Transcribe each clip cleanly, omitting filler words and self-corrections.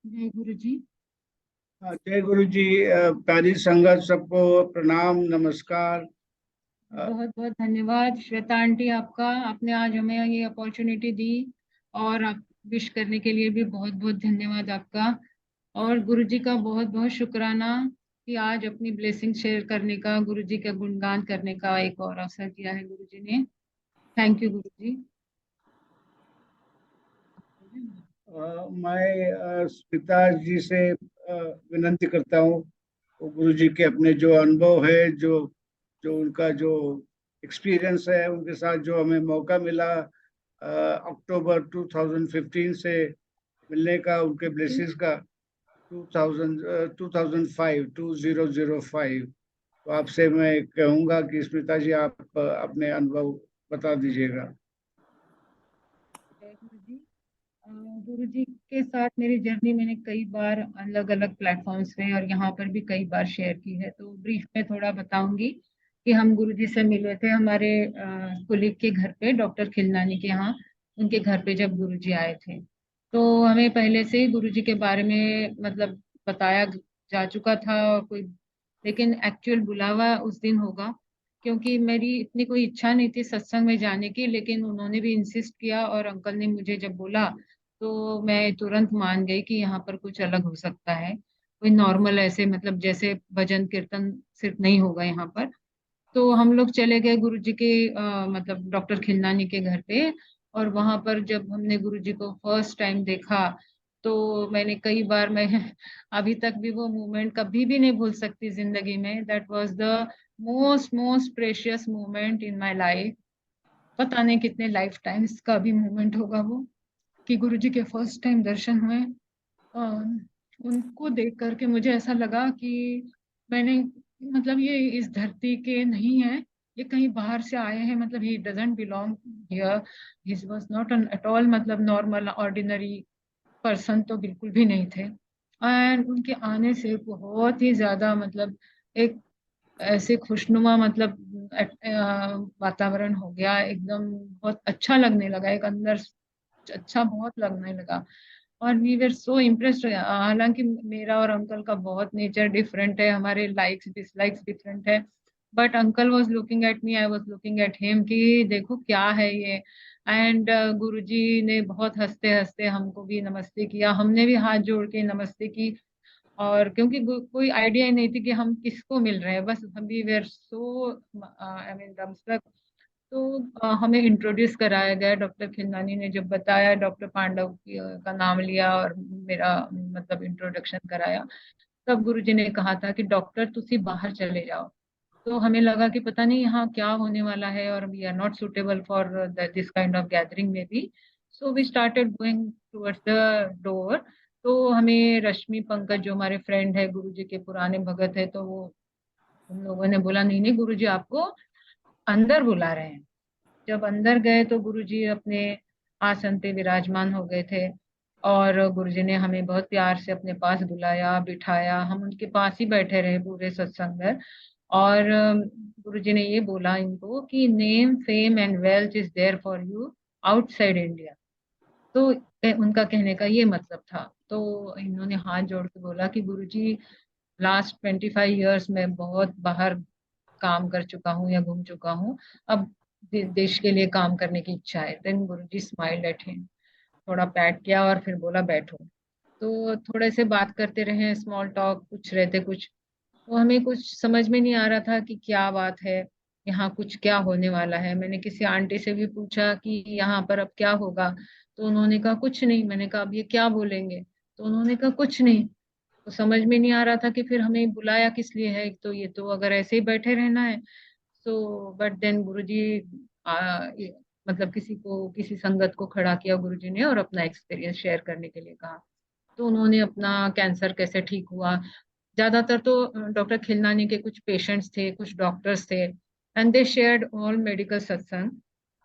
जय गुरु जी। जय गुरु जी। प्यारी संगत सबको प्रणाम नमस्कार। अ, बहुत बहुत धन्यवाद श्वेता आंटी, आपका आपने आज हमें ये अपॉर्चुनिटी दी। और आप विश करने के लिए भी बहुत बहुत धन्यवाद आपका। और गुरु जी का बहुत बहुत शुक्राना कि आज अपनी ब्लेसिंग शेयर करने का, गुरु जी का गुणगान करने का एक और अवसर दिया है गुरु जी ने। थैंक यू गुरु जी। मैं स्मिता जी से विनंती करता हूँ। वो गुरु जी के अपने जो अनुभव है, जो जो उनका जो एक्सपीरियंस है, उनके साथ जो हमें मौका मिला अक्टूबर 2015 से मिलने का, उनके ब्लेसिंग्स का 2005 तो आपसे मैं कहूँगा कि स्मिता जी आप अपने अनुभव बता दीजिएगा। जय गुरु जी। गुरु जी के साथ मेरी जर्नी मैंने कई बार अलग अलग प्लेटफॉर्म्स पे और यहाँ पर भी कई बार शेयर की है, तो ब्रीफ में थोड़ा बताऊंगी कि हम गुरु जी से मिले थे हमारे कुलीग के घर पे, डॉक्टर खिलनानी के यहाँ। उनके घर पे जब गुरु जी आए थे तो हमें पहले से ही गुरु जी के बारे में मतलब बताया जा चुका था। और कोई लेकिन एक्चुअल बुलावा उस दिन होगा, क्योंकि मेरी इतनी कोई इच्छा नहीं थी सत्संग में जाने की, लेकिन उन्होंने भी इंसिस्ट किया और अंकल ने मुझे जब बोला तो मैं तुरंत मान गई कि यहाँ पर कुछ अलग हो सकता है। कोई नॉर्मल ऐसे मतलब जैसे भजन कीर्तन सिर्फ नहीं होगा यहाँ पर। तो हम लोग चले गए गुरु जी के मतलब डॉक्टर खिलनानी के घर पे। और वहां पर जब हमने गुरु जी को फर्स्ट टाइम देखा तो मैंने कई बार मैं अभी तक भी वो मोमेंट कभी भी नहीं भूल सकती जिंदगी में। That was the most most precious moment in my life. पता नहीं कितने लाइफ टाइम्स का भी मोमेंट होगा वो, कि गुरु जी के फर्स्ट टाइम दर्शन हुए। उनको देख करके मुझे ऐसा लगा कि मैंने मतलब ये इस धरती के नहीं है, ये कहीं बाहर से आए हैं। मतलब he doesn't belong here, he was not an at all मतलब नॉर्मल ऑर्डिनरी पर्सन तो बिल्कुल भी नहीं थे। एंड उनके आने से बहुत ही ज्यादा मतलब एक ऐसे खुशनुमा मतलब वातावरण हो गया एकदम। बहुत अच्छा लगने लगा, एक अंदर अच्छा बहुत लगने लगा। और वी वर सो इम्प्रेस्ड। हालांकि मेरा और अंकल का बहुत नेचर डिफरेंट है, हमारे लाइक्स डिसलाइक्स डिफरेंट है। But uncle was looking at me, I was looking at him कि देखो क्या है ये। एंड गुरुजी ने बहुत हंसते हंसते हमको भी नमस्ते किया, हमने भी हाथ जोड़ के नमस्ते की। और क्योंकि कोई आइडिया ही नहीं थी कि हम किसको मिल रहे हैं, बस हम भी वेर सो आई मीन डम्बस्ट्रक। तो हमें इंट्रोड्यूस कराया गया। डॉक्टर खिंदानी ने जब बताया, डॉक्टर पांडव का नाम लिया और मेरा मतलब इंट्रोडक्शन कराया, तब गुरुजी ने कहा था कि डॉक्टर तुसी बाहर चले जाओ। तो हमें लगा कि पता नहीं यहाँ क्या होने वाला है और we are not suitable for this kind of gathering में भी। So we started going towards the door. तो हमें रश्मि पंकज जो हमारे फ्रेंड है, गुरुजी के पुराने भगत है, तो वो उन लोगों ने बोला नहीं नहीं गुरुजी आपको अंदर बुला रहे हैं। जब अंदर गए तो गुरुजी अपने आसन पे विराजमान हो गए थे। और गुरुजी ने हमें बहुत प्यार से अपने पास बुलाया, बिठाया, हम उनके पास ही बैठे रहे पूरे सत्संग में। और गुरुजी ने ये बोला इनको कि name fame and wealth is there for you outside India. तो उनका कहने का ये मतलब था। तो इन्होंने हाथ जोड़ के बोला कि गुरुजी लास्ट 25 ईयर्स में बहुत बाहर काम कर चुका हूँ या घूम चुका हूँ। अब देश के लिए काम करने की इच्छा है। Then Guruji smiled at him, थोड़ा पैट किया और फिर बोला बैठो। तो थोड़े से बात करते रहे, स्मॉल टॉक पूछ रहे थे कुछ। तो हमें कुछ समझ में नहीं आ रहा था कि क्या बात है, यहाँ कुछ क्या होने वाला है। मैंने किसी आंटी से भी पूछा कि यहाँ पर अब क्या होगा, तो उन्होंने कहा कुछ नहीं। मैंने कहा अब ये क्या बोलेंगे, तो उन्होंने कहा कुछ नहीं। तो समझ में नहीं आ रहा था कि फिर हमें बुलाया किस लिए है, तो ये तो अगर ऐसे ही बैठे रहना है। सो बट देन गुरुजी मतलब किसी को किसी संगत को खड़ा किया गुरुजी ने और अपना एक्सपीरियंस शेयर करने के लिए कहा। तो उन्होंने अपना कैंसर कैसे ठीक हुआ, ज्यादातर तो डॉक्टर खिलनानी के कुछ पेशेंट्स थे, कुछ डॉक्टर्स थे, and they shared all medical सत्संग।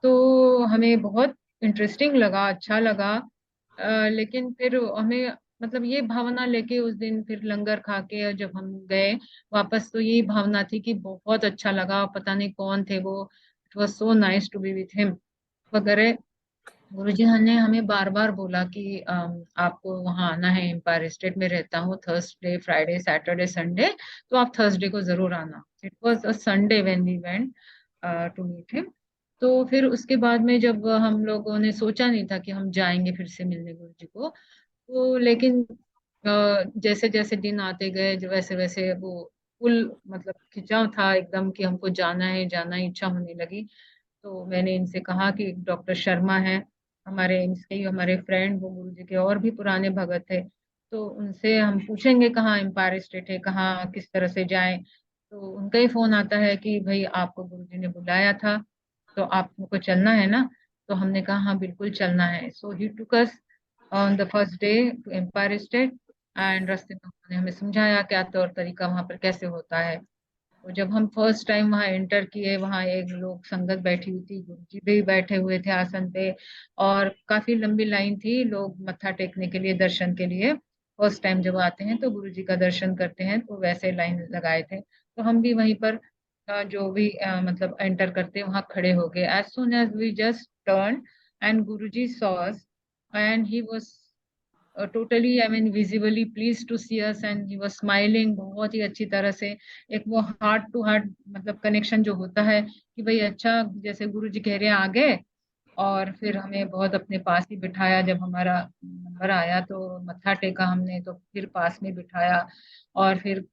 तो हमें बहुत इंटरेस्टिंग लगा, अच्छा लगा। लेकिन फिर हमें मतलब ये भावना लेके उस दिन फिर लंगर खा के जब हम गए वापस, तो यही भावना थी कि बहुत अच्छा लगा, पता नहीं कौन थे वो, it was so nice to be with him वगैरह। गुरुजी ने हमें बार बार बोला कि आपको वहां आना है। एम्पायर स्टेट में रहता हूँ, थर्सडे फ्राइडे सैटरडे संडे, तो आप थर्सडे को जरूर आना। It was a Sunday when we went to meet him. तो फिर उसके बाद में जब हम लोगों ने सोचा नहीं था कि हम जाएंगे फिर से मिलने गुरुजी को, तो लेकिन जैसे जैसे दिन आते गए, जो वैसे वैसे वो फुल मतलब खिंचाव था एकदम कि हमको जाना है, जाना ही इच्छा होने लगी। तो मैंने इनसे कहा कि डॉक्टर शर्मा है हमारे एम्स के ही हमारे फ्रेंड, वो गुरु जी के और भी पुराने भगत थे, तो उनसे हम पूछेंगे कहाँ एम्पायर स्टेट है, कहाँ किस तरह से जाएं। तो उनका ही फोन आता है कि भाई आपको गुरु जी ने बुलाया था, तो आपको चलना है ना। तो हमने कहा हाँ बिल्कुल चलना है। So he took us on the first day to Empire State. And रास्ते में उन्होंने हमें समझाया क्या तौर तरीका वहां पर कैसे होता है। तो जब हम फर्स्ट टाइम वहां एंटर किए, वहां एक लोग संगत बैठी हुई थी, गुरुजी भी बैठे हुए थे आसन पे, और काफी लंबी लाइन थी, लोग मत्था टेकने के लिए, दर्शन के लिए। फर्स्ट टाइम जब आते हैं तो गुरुजी का दर्शन करते हैं, तो वैसे लाइन लगाए थे। तो हम भी वहीं पर जो भी मतलब एंटर करते वहां खड़े हो गए। As soon as we just turn and Guruji saw us, and he was totally I mean visibly pleased to see us, and he was smiling बहुत ही अच्छी तरह से। एक वो हार्ट टू हार्ट मतलब कनेक्शन जो होता है कि भाई अच्छा, जैसे गुरु जी कह रहे हैं आगे। और फिर हमें बहुत अपने पास ही बिठाया, जब हमारा नंबर आया तो मत्था टेका हमने, तो फिर पास में बिठाया। और फिर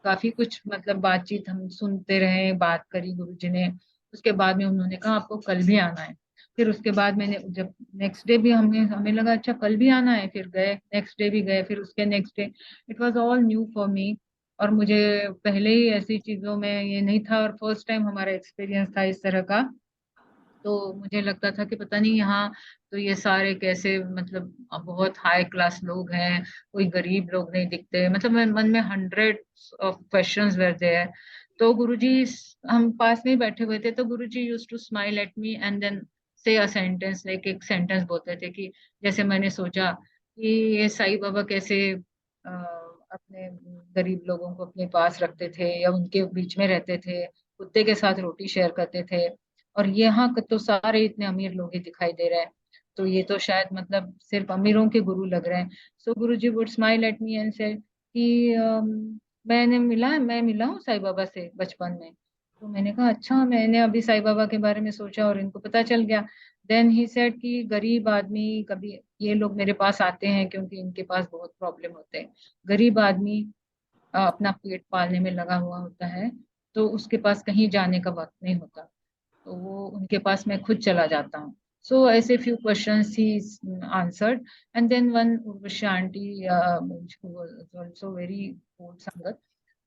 काफी कुछ मतलब बातचीत हम सुनते रहे, बात करी गुरुजी ने। उसके बाद में उन्होंने कहा आपको कल भी आना है। फिर उसके बाद मैंने जब नेक्स्ट डे भी हमें हमें लगा अच्छा कल भी आना है, फिर गए, नेक्स्ट डे भी गए, फिर उसके next day. It was all new for me. और मुझे पहले ही ऐसी चीजों में ये नहीं था, और फर्स्ट टाइम हमारा एक्सपीरियंस था इस तरह का। तो मुझे लगता था कि पता नहीं यहाँ तो ये सारे कैसे मतलब बहुत हाई क्लास लोग हैं, कोई गरीब लोग नहीं दिखते। मतलब मेरे मन में hundred of questions were there. तो गुरुजी, हम पास में ही बैठे हुए थे, तो Guruji used to smile at me and then say a sentence, like एक सेंटेंस बोलते थे कि जैसे मैंने सोचा कि ये साईं बाबा कैसे अपने गरीब लोगों को अपने पास रखते थे या उनके बीच में रहते थे, कुत्ते के साथ रोटी शेयर करते थे। और यहाँ तो सारे इतने अमीर लोग ही दिखाई दे रहे हैं, तो ये तो शायद मतलब सिर्फ अमीरों के गुरु लग रहे हैं। So Guru ji would smile at me and said कि मैं मिला हूँ साईं बाबा से बचपन में। तो मैंने कहा अच्छा, मैंने अभी साईं बाबा के बारे में सोचा और इनको पता चल गया। देन ही सेड कि गरीब आदमी कभी, ये लोग मेरे पास आते हैं क्योंकि इनके पास बहुत प्रॉब्लम होते हैं। गरीब आदमी अपना पेट पालने में लगा हुआ होता है, तो उसके पास कहीं जाने का वक्त नहीं होता, तो वो उनके पास मैं खुद चला जाता हूँ। सो ऐसे फ्यू क्वेश्चंस ही answered. And then one Urvashi aunty also very old sangat,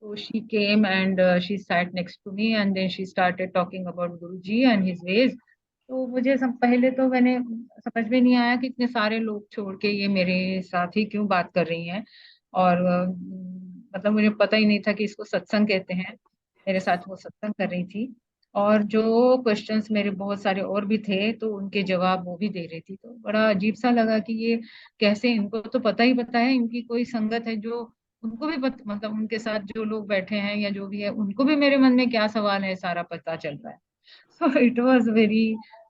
so she came and she sat next to me and then she started talking about Guruji and his ways. तो मुझे सब पहले तो मैंने समझ में नहीं आया कि इतने सारे लोग छोड़ के ये मेरे साथ ही क्यों बात कर रही हैं। और मतलब मुझे पता ही नहीं था कि इसको सत्संग कहते हैं। मेरे साथ वो सत्संग कर रही थी, और जो क्वेश्चंस मेरे बहुत सारे और भी थे तो उनके जवाब वो भी दे रही थी। तो बड़ा अजीब सा लगा कि ये कैसे, इनको तो पता है इनकी कोई संगत है जो उनको भी मतलब उनके साथ जो लोग बैठे हैं या जो भी है उनको भी मेरे मन में क्या सवाल है सारा पता चल रहा है। So it was very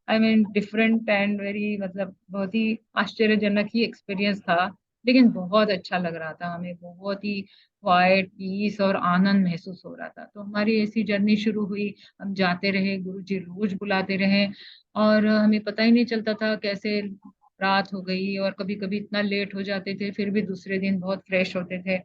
I mean different and very मतलब बहुत ही आश्चर्यजनक ही एक्सपीरियंस था। लेकिन बहुत अच्छा लग रहा था, हमें बहुत ही क्वाइट पीस और आनंद महसूस हो रहा था। तो हमारी ऐसी जर्नी शुरू हुई, हम जाते रहे, गुरु जी रोज बुलाते रहे, और हमें पता ही नहीं चलता था कैसे रात हो गई। और कभी कभी इतना लेट हो जाते थे, फिर भी दूसरे दिन बहुत फ्रेश होते थे।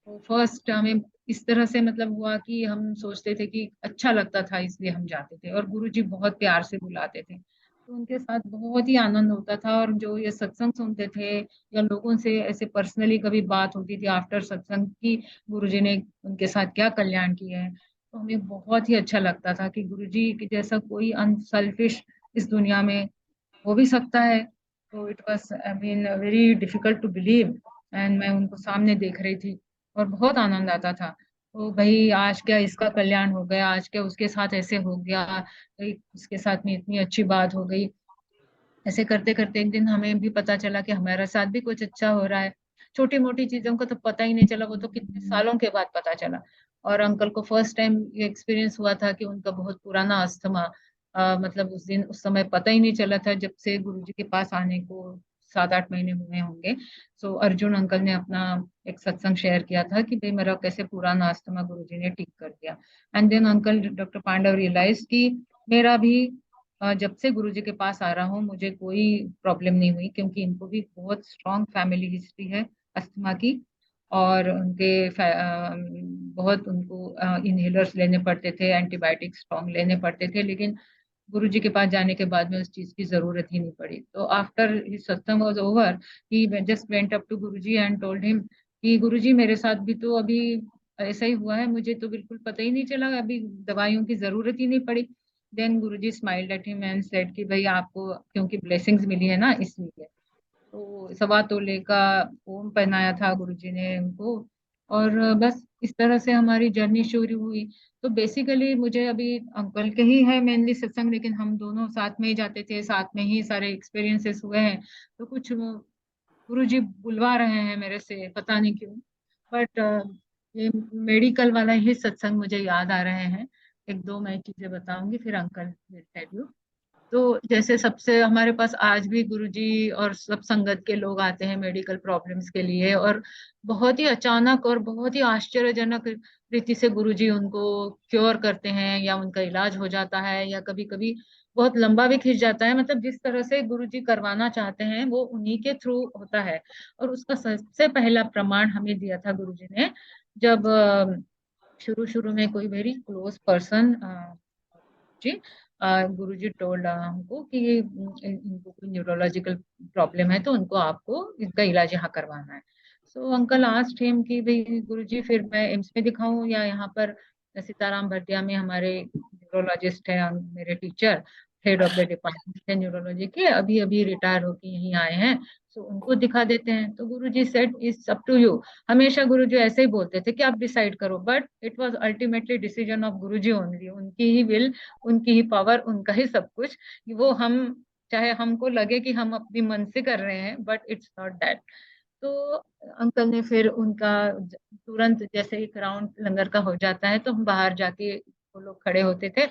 तो फर्स्ट हमें इस तरह से मतलब हुआ कि हम सोचते थे कि अच्छा लगता था इसलिए हम जाते थे, और गुरु जी बहुत प्यार से बुलाते थे, तो उनके साथ बहुत ही आनंद होता था। और जो ये सत्संग सुनते थे या लोगों से ऐसे पर्सनली कभी बात होती थी आफ्टर सत्संग की गुरु जी ने उनके साथ क्या कल्याण किया है, तो हमें बहुत ही अच्छा लगता था कि गुरु जी के जैसा कोई अनसेल्फिश इस दुनिया में हो भी सकता है। तो it was I mean very difficult to believe. And मैं उनको सामने देख रही थी और बहुत आनंद आता था। तो भाई आज क्या इसका कल्याण हो गया, आज क्या उसके साथ ऐसे हो गया, भाई इसके साथ में इतनी अच्छी बात हो गई। ऐसे करते करते एक दिन हमें भी पता चला कि हमारे साथ भी कुछ अच्छा हो रहा है। छोटी मोटी चीजों का तो पता ही नहीं चला, वो तो कितने सालों के बाद पता चला। और अंकल को फर्स्ट टाइम ये एक्सपीरियंस हुआ था कि उनका बहुत पुराना अस्थमा मतलब उस दिन उस समय पता ही नहीं चला था, जब से गुरुजी के पास आने को 7-8 महीने हुए होंगे। सो अर्जुन अंकल ने अपना एक सत्संग शेयर किया था कि भाई मेरा कैसे पुराना अस्थमा गुरुजी ने ठीक कर दिया। And then uncle doctor Pandav realise कि मेरा भी जब से गुरुजी के पास आ रहा हूँ मुझे कोई प्रॉब्लम नहीं हुई, क्योंकि इनको भी बहुत स्ट्रॉन्ग फैमिली हिस्ट्री है अस्थमा की। और बहुत उनको इनहेलर्स लेने पड़ते थे, एंटीबायोटिक स्ट्रॉन्ग लेने पड़ते थे, लेकिन गुरुजी के पास जाने के बाद में उस चीज की जरूरत ही नहीं पड़ी। तो after his satsang was over, he just went up to Guruji and told him कि गुरुजी मेरे साथ भी तो अभी ऐसा ही हुआ है, मुझे तो बिल्कुल पता ही नहीं चला, अभी दवाइयों की जरूरत ही नहीं पड़ी। Then Guruji smiled at him and said कि भाई आपको क्योंकि ब्लेसिंग्स मिली है ना इसलिए। तो 1.25 तोले का ओम पहनाया था गुरुजी ने उनको। और बस इस तरह से हमारी जर्नी शुरू हुई। तो बेसिकली मुझे अभी अंकल के ही है मेनली सत्संग, लेकिन हम दोनों साथ में ही जाते थे, साथ में ही सारे एक्सपीरियंसेस हुए हैं। तो कुछ गुरुजी बुलवा रहे हैं मेरे से, पता नहीं क्यों। बट ये मेडिकल वाला ही सत्संग मुझे याद आ रहे हैं। एक दो मैं चीजें बताऊंगी, फिर अंकल विल टेल यू। तो जैसे सबसे हमारे पास आज भी गुरुजी और सब संगत के लोग आते हैं मेडिकल प्रॉब्लम्स के लिए, और बहुत ही अचानक और बहुत ही आश्चर्यजनक रीति से गुरुजी उनको क्योर करते हैं, या उनका इलाज हो जाता है, या कभी कभी बहुत लंबा भी खिंच जाता है। मतलब जिस तरह से गुरुजी करवाना चाहते हैं वो उन्हीं के थ्रू होता है। और उसका सबसे पहला प्रमाण हमें दिया था गुरुजी ने, जब शुरू शुरू में कोई वेरी क्लोज पर्सन जी गुरुजी टोल्ड हमको कि इनको कोई न्यूरोलॉजिकल प्रॉब्लम है, तो उनको आपको इसका इलाज यहाँ करवाना है। सो अंकल आस्क्ड हिम कि भाई गुरुजी फिर मैं एम्स में दिखाऊं या यहाँ पर सीताराम भटिया में हमारे न्यूरोलॉजिस्ट है, मेरे teacher head of the department है न्यूरोलॉजी के, अभी अभी रिटायर होके यहीं आए हैं, सो उनको दिखा देते हैं। तो Guruji said it's up to you. हमेशा गुरुजी ऐसे ही बोलते थे कि आप डिसाइड करो, but it was ultimately decision of Guruji only, उनकी ही विल, उनकी ही पावर, उनका ही सब कुछ। कि वो हम चाहे हमको लगे कि हम अपनी मन से कर रहे हैं, बट इट्स नॉट दैट। तो अंकल ने फिर उनका तुरंत जैसे एक राउंड लंगर का हो जाता है तो हम बाहर जाके वो लोग खड़े होते थे,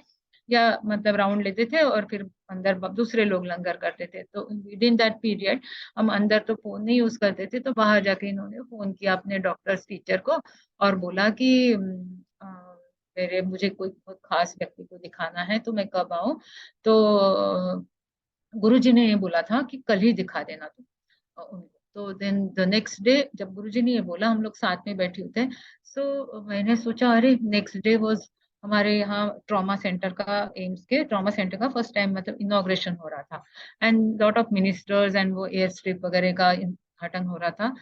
या मतलब राउंड लेते थे, और फिर अंदर दूसरे लोग लंगर करते थे। तो विद इन दैट पीरियड हम अंदर तो फोन नहीं यूज करते थे, तो बाहर जाके इन्होंने फोन किया अपने डॉक्टर्स टीचर को और बोला कि मेरे मुझे कोई बहुत खास व्यक्ति को दिखाना है, तो मैं कब आऊं। तो गुरुजी ने ये बोला था कि कल ही दिखा देना तुम उनको। तो देन द नेक्स्ट डे जब गुरुजी ने ये बोला, हम लोग साथ में बैठे हुए थे। सो मैंने सोचा अरे नेक्स्ट डे वाज हमारे यहाँ ट्रॉमा सेंटर का, एम्स के ट्रॉमा सेंटर का फर्स्ट टाइम मतलब इनॉग्रेशन हो रहा था, and lot of ministers and वो एयर स्ट्रिप वगैरह का उद्घाटन हो रहा था,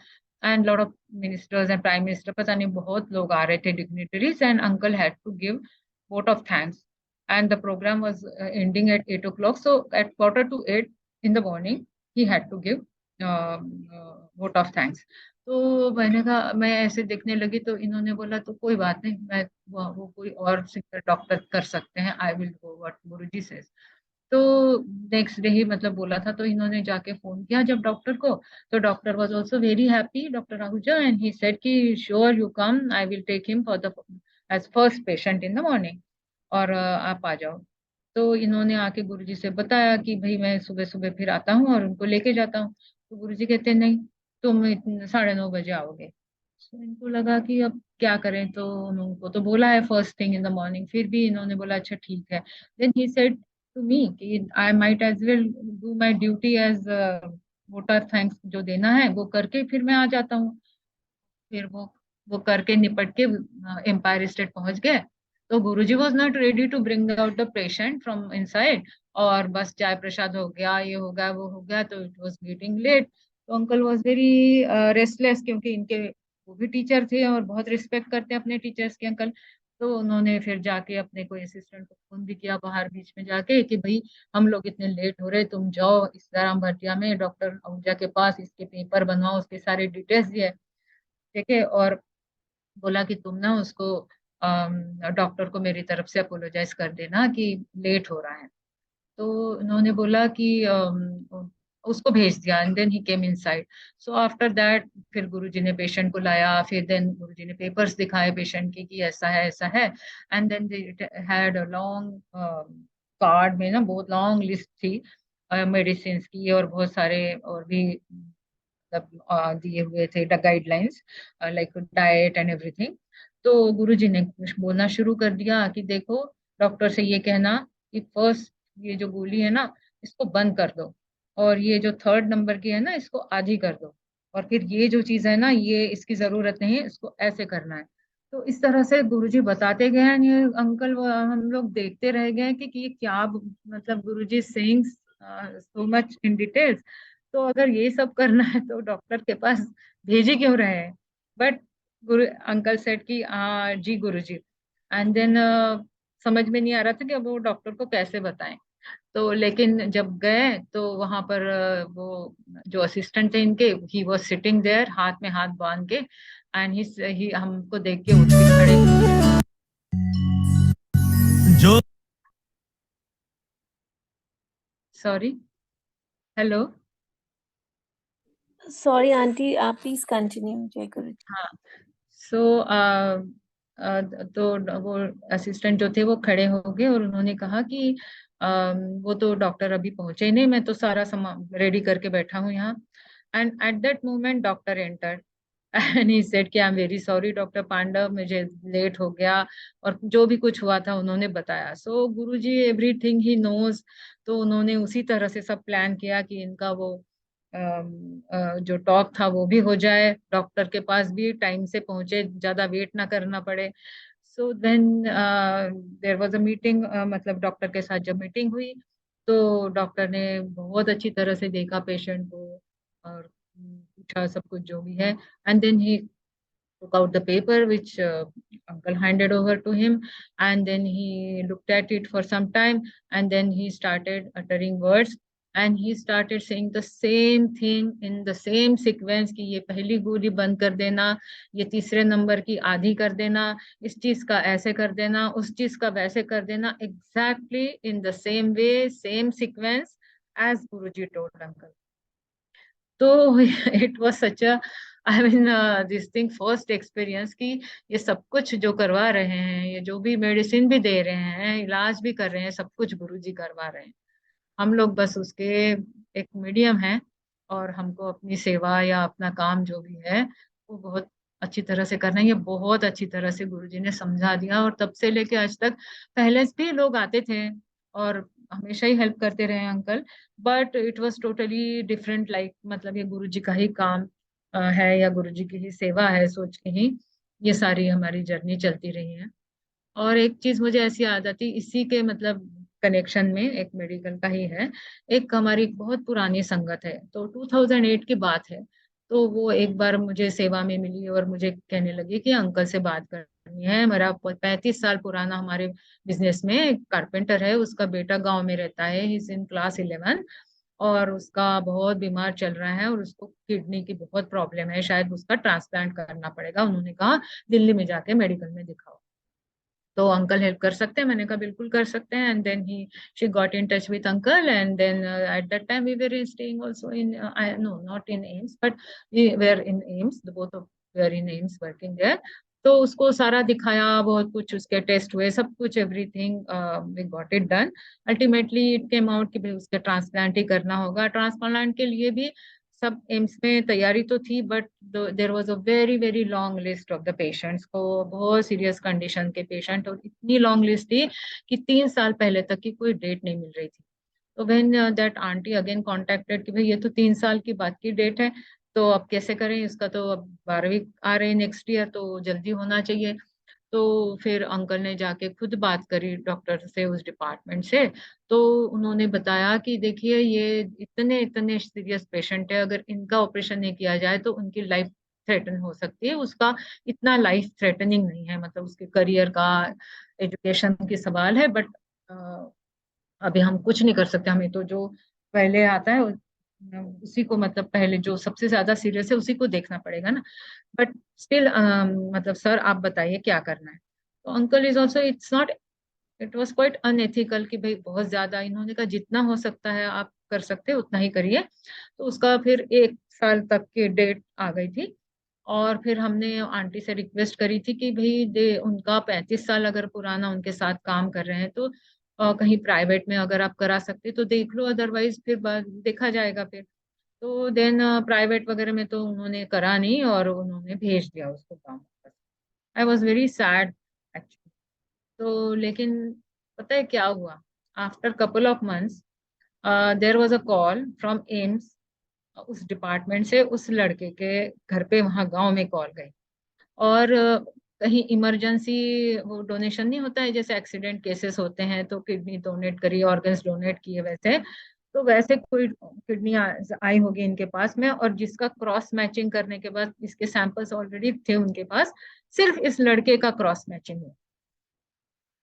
and lot of ministers and prime minister, पता नहीं बहुत लोग आ रहे थे, dignitaries, and uncle had to give vote of thanks. And the program was ending at 8 o'clock. So at quarter to 8 in the morning, he had to give vote of thanks. तो मैंने कहा, मैं ऐसे देखने लगी तो इन्होंने बोला तो कोई बात नहीं, मैं वो कोई और सीनियर डॉक्टर कर सकते हैं, I will go what Guruji says. तो नेक्स्ट डे ही मतलब बोला था, तो इन्होंने जाके फोन किया जब डॉक्टर को, तो doctor was also very happy, doctor Ahuja, and he said कि sure you come, I will take him for the as first patient in the morning, और आप आ जाओ। तो इन्होंने आके गुरुजी से बताया कि भाई मैं सुबह सुबह फिर आता हूँ और उनको लेके जाता हूँ। तो गुरुजी कहते नहीं, तुम 9:30 बजे आओगे। तो इनको लगा कि अब क्या करें, तो उनको तो बोला है first thing in the morning, फिर भी इन्होंने बोला अच्छा ठीक है। Then he said to me कि I might as well do my duty as voter thanks, जो देना है वो करके फिर मैं आ जाता हूँ। फिर वो करके निपट के एम्पायर स्टेट पहुंच गए। तो Guruji was not ready to bring out the patient from inside, और बस चाय प्रसाद हो गया, ये हो गया, वो हो गया, तो इट वॉज गेटिंग लेट। तो अंकल वॉज वेरी रेस्टलेस, क्योंकि इनके वो भी टीचर थे और बहुत रिस्पेक्ट करते हैं अपने टीचर्स के अंकल। तो उन्होंने फिर जाके अपने कोई असिस्टेंट को फोन भी किया बाहर बीच में जाके कि भाई हम लोग इतने लेट हो रहे, तुम जाओ इस राम भटिया में डॉक्टर आहूजा के पास, इसके पेपर बनवाओ, उसके सारे डिटेल्स दिए, ठीक है, और बोला कि तुम ना उसको डॉक्टर को मेरी तरफ से अपोलोजाइज कर देना कि लेट हो रहा है। तो उन्होंने बोला कि उसको भेज दिया, and then he came inside. So after that फिर गुरुजी ने पेशेंट को लाया, फिर देन गुरुजी ने पेपर्स दिखाए पेशेंट के कि ऐसा है ऐसा है, and then they had a long card में ना बहुत लॉन्ग लिस्ट थी मेडिसिन की, और बहुत सारे और भी मतलब दिए हुए थे guidelines, like diet and everything. तो गुरुजी ने कुछ बोलना शुरू कर दिया कि देखो, डॉक्टर से ये कहना कि फर्स्ट ये जो गोली है ना, इसको बंद कर दो, और ये जो थर्ड नंबर की है ना, इसको आधी कर दो, और फिर ये जो चीज है ना, ये इसकी जरूरत नहीं है, इसको ऐसे करना है। तो इस तरह से गुरुजी बताते गए हैं, ये अंकल हम लोग देखते रह गए कि ये क्या मतलब Guruji saying so much in details. तो अगर ये सब करना है तो डॉक्टर के पास भेज ही क्यों रहे हैं। बट गुरु अंकल सेड कि हाँ जी गुरुजी। एंड देन समझ में नहीं आ रहा था कि अब वो डॉक्टर को कैसे बताएं। तो लेकिन जब गए तो वहां पर वो जो असिस्टेंट थे इनके, ही वॉज सिटिंग देयर हाथ में हाथ बांध के, एंड ही हमको देख के उठ के खड़े। जो सॉरी, हेलो। सॉरी आंटी, आप प्लीज कंटिन्यू। जय गुरु जी। हाँ। सो तो वो असिस्टेंट जो थे वो खड़े हो गए, और उन्होंने कहा कि वो तो डॉक्टर अभी पहुंचे नहीं, मैं तो सारा सामान रेडी करके बैठा हूँ यहाँ। And at that moment doctor enter and he said कि I am very sorry doctor Pandav, मुझे लेट हो गया, और जो भी कुछ हुआ था उन्होंने बताया। सो गुरुजी एवरीथिंग ही नोज। तो उन्होंने उसी तरह से सब प्लान किया कि इनका वो जो टॉक था वो भी हो जाए, डॉक्टर के पास भी टाइम से पहुंचे, ज्यादा वेट ना करना पड़े। So then there was a meeting, मतलब डॉक्टर के साथ जब मीटिंग हुई, तो डॉक्टर ने बहुत अच्छी तरह से देखा पेशेंट को, और पूछा सब कुछ जो भी है। And then he took out the paper which uncle handed over to him, and then he looked at it for some time, and then he started uttering words, and he started saying the same thing in the same sequence कि ये पहली गोली बंद कर देना, ये तीसरे number की आधी कर देना, इस चीज का ऐसे कर देना, उस चीज का वैसे कर देना, exactly in the same way, same sequence as Guruji told uncle. तो it was such a, I mean this thing first experience कि ये सब कुछ जो करवा रहे हैं, ये जो भी मेडिसिन भी दे रहे हैं, इलाज भी कर रहे हैं, सब कुछ गुरुजी करवा रहे हैं। हम लोग बस उसके एक मीडियम है, और हमको अपनी सेवा या अपना काम जो भी है वो बहुत अच्छी तरह से करना है। ये बहुत अच्छी तरह से गुरुजी ने समझा दिया, और तब से लेके आज तक, पहले से भी लोग आते थे और हमेशा ही हेल्प करते रहे uncle, but it was totally different, like मतलब ये गुरुजी का ही काम है, या गुरुजी की ही सेवा है, सोच के ही ये सारी हमारी जर्नी चलती रही है। और एक चीज मुझे ऐसी याद आती इसी के मतलब कनेक्शन में, एक मेडिकल का ही है। एक हमारी बहुत पुरानी संगत है, तो 2008 की बात है। तो वो एक बार मुझे सेवा में मिली और मुझे कहने लगी कि अंकल से बात करनी है, मेरा 35 साल पुराना हमारे बिजनेस में एक कारपेंटर है, उसका बेटा गांव में रहता है, इज इन क्लास 11, और उसका बहुत बीमार चल रहा है, और उसको किडनी की बहुत प्रॉब्लम है, शायद उसका ट्रांसप्लांट करना पड़ेगा। उन्होंने कहा दिल्ली में जाके मेडिकल में दिखाओ, तो अंकल हेल्प कर सकते हैं। मैंने कहा बिल्कुल कर सकते हैं। And then he she got in touch with uncle, and then at that time we were staying also in, I know not in AIIMS, but we were in AIIMS, the both of were in AIIMS working there. तो उसको सारा दिखाया, बहुत कुछ उसके test हुए, सब कुछ everything we got it done. Ultimately it came out कि भाई उसके ट्रांसप्लांट ही करना होगा। ट्रांसप्लांट के लिए भी सब एम्स में तैयारी तो थी, but there was a very very long list of the patients, को बहुत सीरियस कंडीशन के पेशेंट, और इतनी लॉन्ग लिस्ट थी कि 3 साल पहले तक की कोई डेट नहीं मिल रही थी। तो when that aunty again contacted कि भाई ये तो 3 साल की बाद की डेट है, तो अब कैसे करें, इसका तो अब 12वीं आ रही नेक्स्ट ईयर, तो जल्दी होना चाहिए। तो फिर अंकल ने जाके खुद बात करी डॉक्टर से उस डिपार्टमेंट से। तो उन्होंने बताया कि देखिए ये इतने इतने सीरियस पेशेंट है, अगर इनका ऑपरेशन नहीं किया जाए तो उनकी लाइफ थ्रेटन हो सकती है। उसका इतना लाइफ थ्रेटनिंग नहीं है, मतलब उसके करियर का, एजुकेशन की सवाल है, बट अभी हम कुछ नहीं कर सकते। हमें तो जो पहले आता है उसी को, मतलब पहले जो सबसे ज्यादा सीरियस है उसी को देखना पड़ेगा ना। बट स्टिल मतलब सर आप बताइए क्या करना है। तो uncle is also, it's not, it was quite unethical कि भाई बहुत ज्यादा, इन्होंने कहा जितना हो सकता है आप कर सकते हो उतना ही करिए। तो उसका फिर 1 साल तक की डेट आ गई थी, और फिर हमने आंटी से रिक्वेस्ट करी थी कि भाई दे उनका 35 साल अगर पुराना उनके साथ काम कर रहे हैं, तो कहीं प्राइवेट में अगर आप करा सकते तो देख लो, अदरवाइज फिर देखा जाएगा फिर। तो देन प्राइवेट वगैरह में तो उन्होंने करा नहीं और उन्होंने भेज दिया उसको गाँव वापस। I was very sad actually. तो लेकिन पता है क्या हुआ, after couple of months there was a call from AIIMS, उस डिपार्टमेंट से उस लड़के के घर पे वहाँ गांव में कॉल गई। और कहीं इमरजेंसी वो डोनेशन नहीं होता है, जैसे एक्सीडेंट केसेस होते हैं तो किडनी डोनेट करी, ऑर्गन्स डोनेट किए, वैसे तो वैसे कोई किडनी आई होगी इनके पास में, और जिसका क्रॉस मैचिंग करने के बाद इसके सैंपल्स ऑलरेडी थे उनके पास, सिर्फ इस लड़के का क्रॉस मैचिंग हुआ।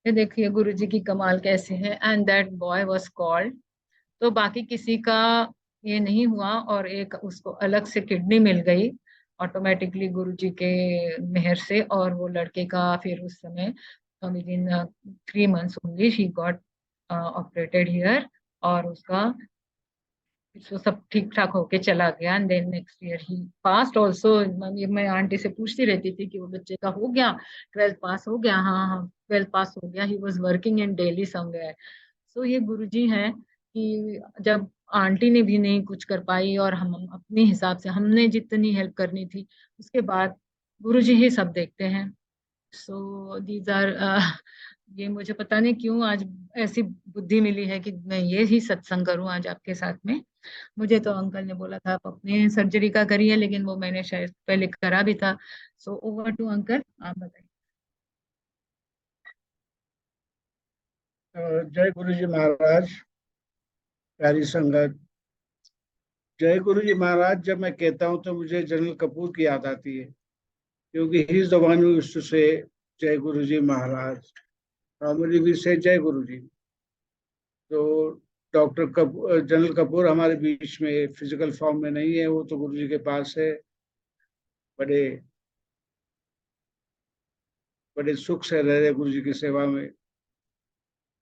ये देखिए गुरुजी की कमाल कैसे है। And that boy was called. तो बाकी किसी का ये नहीं हुआ, और एक उसको अलग से किडनी मिल गई ऑटोमेटिकली गुरुजी के मेहर से। और वो लड़के का फिर उस समय विद इन 3 months ओनली ही गॉट ऑपरेटेड हियर, और उसका तो सब ठीक ठाक होके चला गया। एंड देन नेक्स्ट ईयर ही पास्ट ऑल्सो। मैं आंटी से पूछती रहती थी कि वो बच्चे का हो गया, 12th पास हो गया? हाँ हाँ 12th पास हो गया। He was working in Delhi somewhere. So ये गुरुजी हैं कि जब आंटी ने भी नहीं कुछ कर पाई और हम अपने हिसाब से हमने जितनी हेल्प करनी थी, उसके बाद गुरुजी ही सब देखते हैं। सो दीज आर ये मुझे पता नहीं क्यों आज ऐसी बुद्धि मिली है कि मैं ये ही सत्संग करूं आज आपके साथ में। मुझे तो अंकल ने बोला था आप अपने सर्जरी का करिए, लेकिन वो मैंने शायद पहले करा भी था। सो ओवर टू अंकल, आप बताइए। जय गुरु जी महाराज, प्यारी संगत। जय गुरु जी महाराज जब मैं कहता हूँ तो मुझे जनरल कपूर की याद आती है, क्योंकि he is the one who used to say Jai Guru ji Maharaj. Normally we से जय गुरु जी। तो डॉक्टर कपूर, जनरल कपूर हमारे बीच में फिजिकल फॉर्म में नहीं है, वो तो गुरु जी के पास है, बड़े बड़े सुख से रह रहे गुरु जी की सेवा में।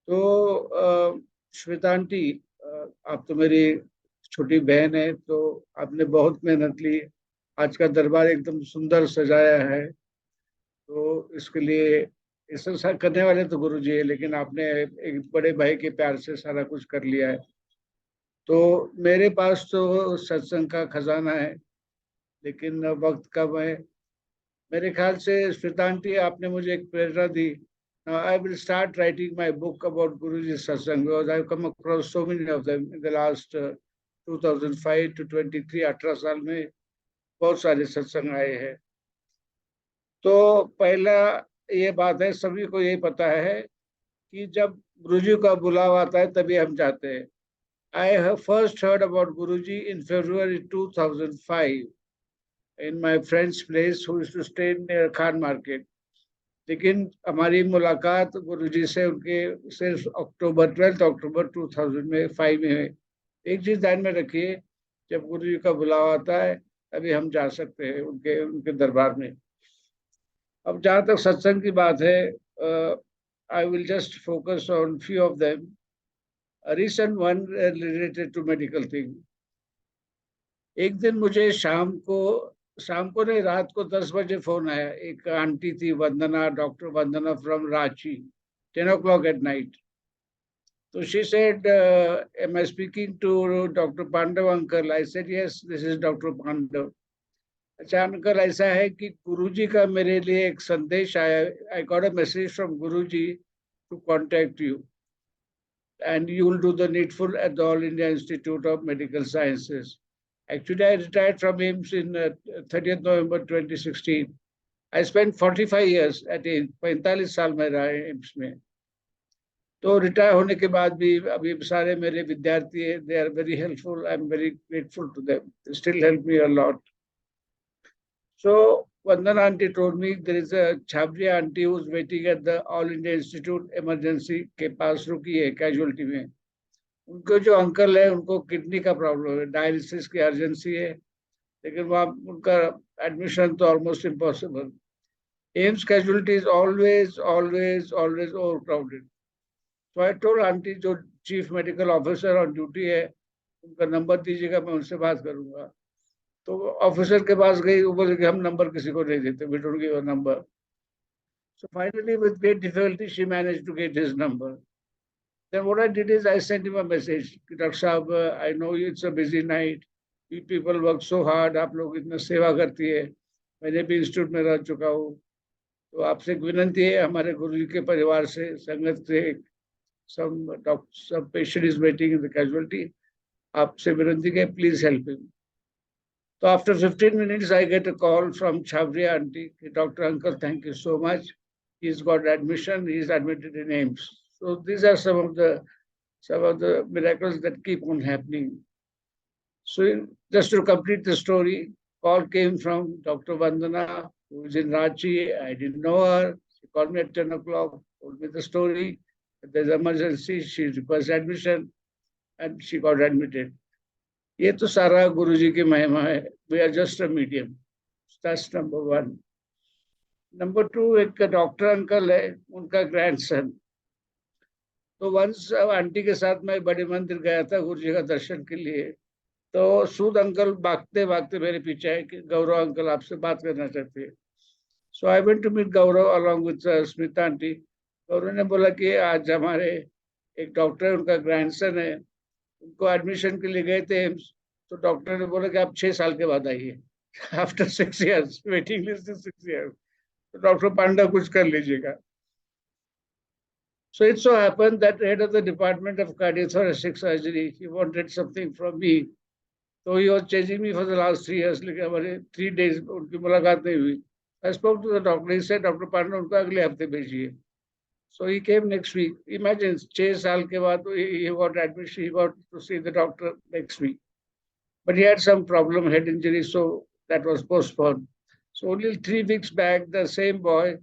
तो श्वेता आंटी, आप तो मेरी छोटी बहन है, तो आपने बहुत मेहनत ली, आज का दरबार एकदम सुंदर सजाया है। तो इसके लिए ऐसा करने वाले तो गुरु जी है, लेकिन आपने एक बड़े भाई के प्यार से सारा कुछ कर लिया है। तो मेरे पास तो सत्संग का खजाना है, लेकिन वक्त कम है। मेरे ख्याल से श्वेता आंटी आपने मुझे एक प्रेरणा दी। Now I will start writing my book about Guruji Satsang, because I've come across so many of them in the last 2005 to 23, 18 साल में बहुत सारे सत्संग आए हैं। तो पहला ये बात है, सभी को यही पता है कि जब गुरुजी का बुलावा आता है तभी हम जाते हैं। I have first heard about Guruji in February 2005 in my friend's place who used to stay near Khan Market. लेकिन हमारी मुलाकात गुरुजी से उनके सिर्फ अक्टूबर 12 अक्टूबर 2005 में है। एक चीज ध्यान में रखिए, जब गुरुजी का बुलावा आता है तभी हम जा सकते हैं उनके उनके दरबार में। अब जहाँ तक सत्संग की बात है, I will just focus on few of them. Recent one related to medical thing. एक दिन मुझे शाम को नहीं, रात को 10 बजे फोन आया। एक आंटी थी Vandana, doctor Vandana from Ranchi, 10 o'clock at night. So she said, am I speaking to Dr. Pandav uncle? I said, yes, this is Dr. Pandav. अच्छा अंकल, ऐसा है कि गुरुजी का मेरे लिए एक संदेश आया। I got a message from Guruji to contact you and you will do the needful at the All India Institute of Medical Sciences. Actually, I retired from AIIMS in 30th November 2016. I spent 45 years at AIIMS, 45 साल में रहा AIIMS में। तो retire होने के बाद भी अभी सारे मेरे विद्यार्थी हैं, they are very helpful, I am very grateful to them, they still help me a lot. So Vandana aunty told me there is a Chabria aunty who is waiting at the All India Institute emergency के पास रुकी है casualty में। उनको जो uncle है उनको kidney का problem है, डायलिसिस की अर्जेंसी है, लेकिन वहाँ उनका एडमिशन तो almost impossible. AIIMS casualty is always always always over crowded. तो आई टोल्ड आंटी, जो chief medical officer on duty है, उनका नंबर दीजिएगा, मैं उनसे बात करूंगा। तो ऑफिसर के पास गई, वो बोले कि हम नंबर किसी को नहीं देते, we don't give a number. So finally, with great difficulty, she managed to get his number. Then what I did is I sent him a message. Dr. Saab, I know it's a busy night. You people work so hard. आप लोग इतना सेवा करती है. मैंने भी institute में रह चुका हूँ. तो आपसे एक विनंती है हमारे गुरुजी के परिवार से संगत से some patient is waiting in the casualty. आपसे विनंती है please help him. So after 15 minutes, I get a call from Chavriya auntie. Doctor uncle, thank you so much. He's got admission. He's admitted in AIMS. So these are some of the miracles that keep on happening. So just to complete the story, call came from Dr. Vandana, who is in Ranchi. I didn't know her. She called me at 10 o'clock, told me the story. There's emergency. She requests admission, and she got admitted. ये तो सारा गुरुजी की महिमा है. We are just a medium. That's number one. Number two, एक doctor uncle है, उनका grandson. तो वंस आंटी के साथ मैं बड़े मंदिर गया था गुरुजी का दर्शन के लिए. तो सूद अंकल भागते भागते मेरे पीछे आए कि गौरव अंकल आपसे बात करना चाहते हैं. So I went to meet Gaurav along with Smita aunty. Gaurav ने बोला कि आज हमारे एक डॉक्टर है, उनका ग्रैंडसन है, उनको एडमिशन के लिए गए थे. तो डॉक्टर ने बोला कि आप 6 साल के बाद आइए. After 6 years, waiting list is 6 years. तो डॉक्टर पांडा कुछ कर लीजिएगा. So it so happened that head of the department of cardiothoracic surgery, he wanted something from me. So he was chasing me for the last 3 years. लेकिन हमारे 3 days उनकी मुलाकात नहीं हुई. I spoke to the doctor. He said, doctor Panda उनको अगले हफ्ते भेजिए. So he came next week. Imagine 6 साल के बाद he got admission. He got to see the doctor next week. But he had some problem, head injury, so that was postponed. So only 3 weeks back, the same boy,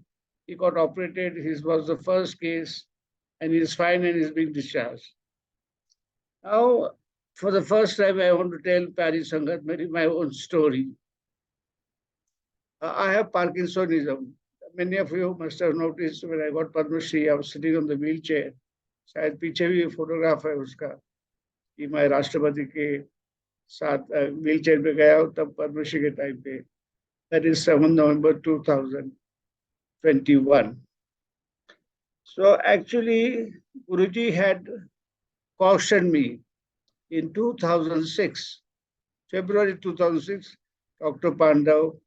he got operated. His was the first case, and he's fine and he's being discharged. Now, for the first time, I want to tell Paris Sangat my own story. I have Parkinsonism. Many of you must have noticed when I got Padma Shri, I was sitting on the wheelchair. शायद पीछे भी photograph है उसका कि मैं राष्ट्रपति के साथ व्हीलचेयर पे गया हूँ तब पद्मश्री के टाइम पे. That is 7 November 2021. So actually, Guruji had cautioned me in 2006, February 2006, Dr. Pandav,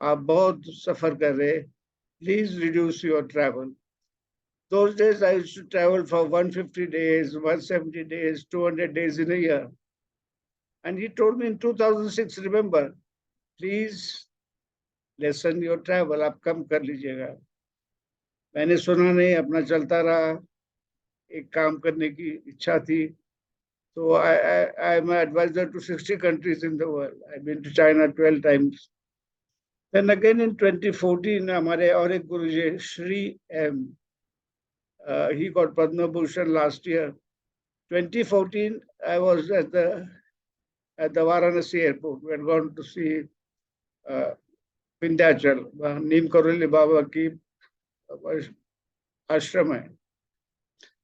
आप बहुत सफर कर रहे, please reduce your travel. Those days I used to travel for 150 days, 170 days, 200 days in a year. And he told me in 2006, remember, please lessen your travel, आप कम कर लीजिएगा. मैंने सुना नहीं, अपना चलता रहा. एक काम करने की इच्छा थी. So I am an advisor to 60 countries in the world. I've been to China 12 times. Then again in 2014, हमारे और एक गुरुजी Shri M. He got Padma Bhushan last year. 2014, I was at the Varanasi airport. We had gone to see Vindhyachal, Neem Karoli Baba की आश्रम है.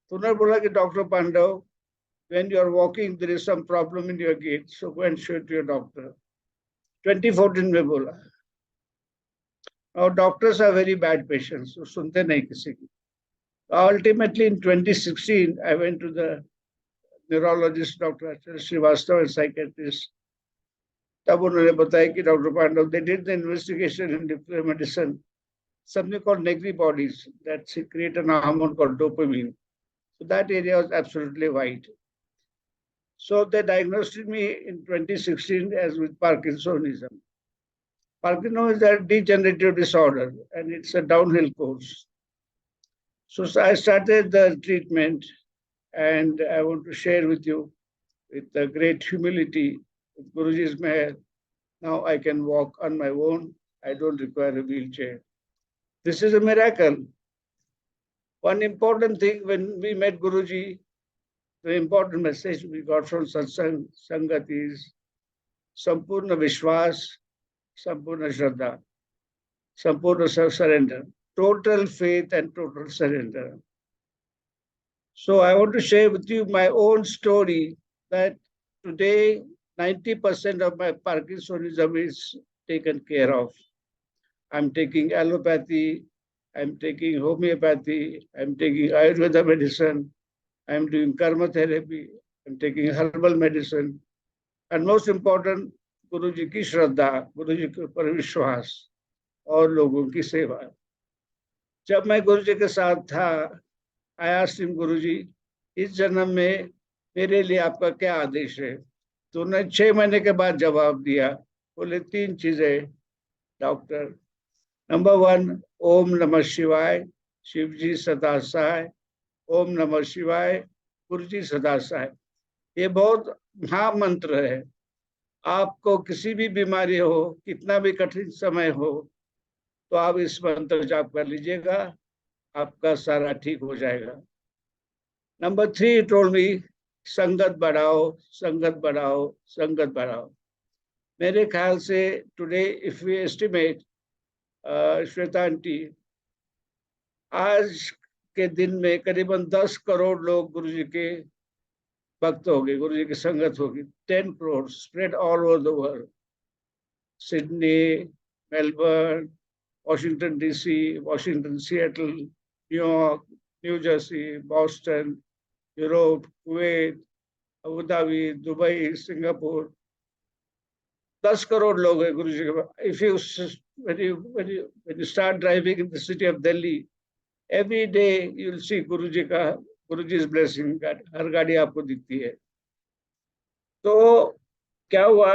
तो उन्होंने बोला कि doctor Pandav, when you are walking, there is some problem in your gait, so go and show it to your doctor. 2014 में बोला. Now doctors are very bad patients, so सुनते नहीं किसी की. Ultimately in 2016, I went to the neurologist, Dr. Achal Srivastava, and psychiatrist. तब उन्होंने बताया कि doctor Pandav, they did the investigation in nuclear medicine, something called Negri bodies that secrete an hormone called dopamine. So that area was absolutely white. So they diagnosed me in 2016 as with Parkinsonism. Parkinsonism is a degenerative disorder, and it's a downhill course. So I started the treatment, and I want to share with you, with the great humility, with Guruji's meher, now I can walk on my own. I don't require a wheelchair. This is a miracle. One important thing when we met Guruji, the important message we got from Satsang Sangat is Sampurna Vishwas, Sampurna Shraddha, Sampurna surrender, total faith and total surrender. So I want to share with you my own story that today 90% of my Parkinsonism is taken care of. I'm taking allopathy, I'm taking homeopathy, I'm taking Ayurveda medicine, I am doing karma therapy, I am taking herbal medicine, and most important, गुरु जी की श्रद्धा, गुरु जी के ऊपर विश्वास और लोगों की सेवा। जब मैं गुरु जी के साथ था, I asked him, गुरु जी, इस जन्म में मेरे लिए आपका क्या आदेश है? तो उन्होंने 6 महीने के बाद जवाब दिया। बोले 3 चीजें डॉक्टर। नंबर 1, ओम नमः शिवाय, शिव जी सदा सहाय। ओम नमः शिवाय, गुरु जी सदा सहाय। ये बहुत महामंत्र है। आपको किसी भी बीमारी हो, कितना भी कठिन समय हो, तो आप इस मंत्र जाप कर लीजिएगा, आपका सारा ठीक हो जाएगा। नंबर 3 टोल्ड मी, संगत बढ़ाओ, संगत बढ़ाओ, संगत बढ़ाओ। मेरे ख्याल से today if we estimate, Shweta aunty, आज के दिन में करीबन 10 करोड़ लोग गुरु जी के भक्त हो गए, गुरु जी की संगत होगी। 10 crore spread all over the world. Sydney, Melbourne, Washington DC, Washington Seattle, New York, new Jersey, Boston, Europe, Kuwait, Abu Dhabi, Dubai, Singapore, 10 crore लोग हैं गुरु जी के। If you when you start driving in the city of Delhi, every day you will see गुरु जी का, गुरु जी blessing, हर गाड़ी आपको दिखती है। तो क्या हुआ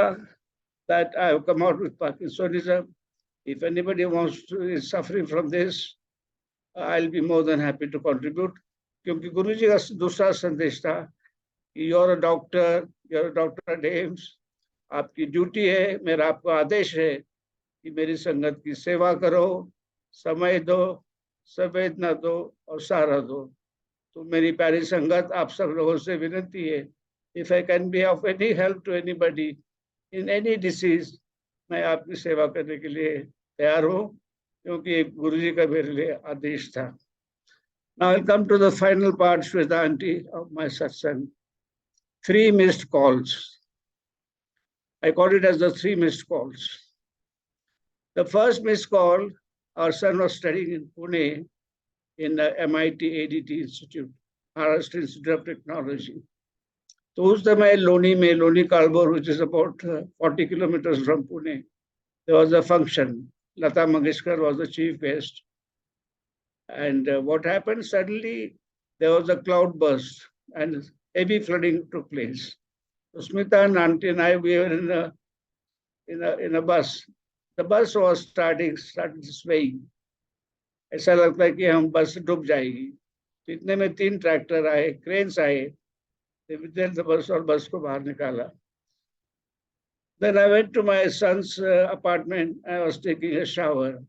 that I have come out with Parkinsonism. If anybody wants to is suffering from this, I'll be more than happy to contribute. क्योंकि गुरु जी का दूसरा संदेश था कि you're a doctor, you're a doctor at AIIMS, आपकी ड्यूटी है, मेरा आपको आदेश है कि मेरी संगत की सेवा करो, समय दो, संवेदना दो और सहारा दो। तो मेरी प्यारी संगत, आप सब लोगों से विनती है, if I can be of any help to anybody in any disease, मैं आपकी सेवा करने के लिए तैयार हूँ, क्योंकि गुरु जी का मेरे लिए आदेश था। Now I'll come to the final part, Shweta aunty, of my satsang. 3 missed calls. I call it as the 3 missed calls. The first missed call, our son was studying in Pune in the MIT ADT Institute, Maharashtra Institute of Technology. So उस समय लोनी में, Loni कालबोर, which is about 40 kilometers from Pune, there was a function. Lata Mangeshkar was the chief guest. And what happened? Suddenly there was a cloud burst and heavy flooding took place. So Smita and auntie and I, we were in a bus. The bus was started swaying. ऐसा लगता है कि हम बस डूब जाएगी। तो इतने में 3 ट्रैक्टर आए, क्रेन्स आए, the bus और बस को बाहर निकाला। Then I went to my son's apartment. I was taking a shower.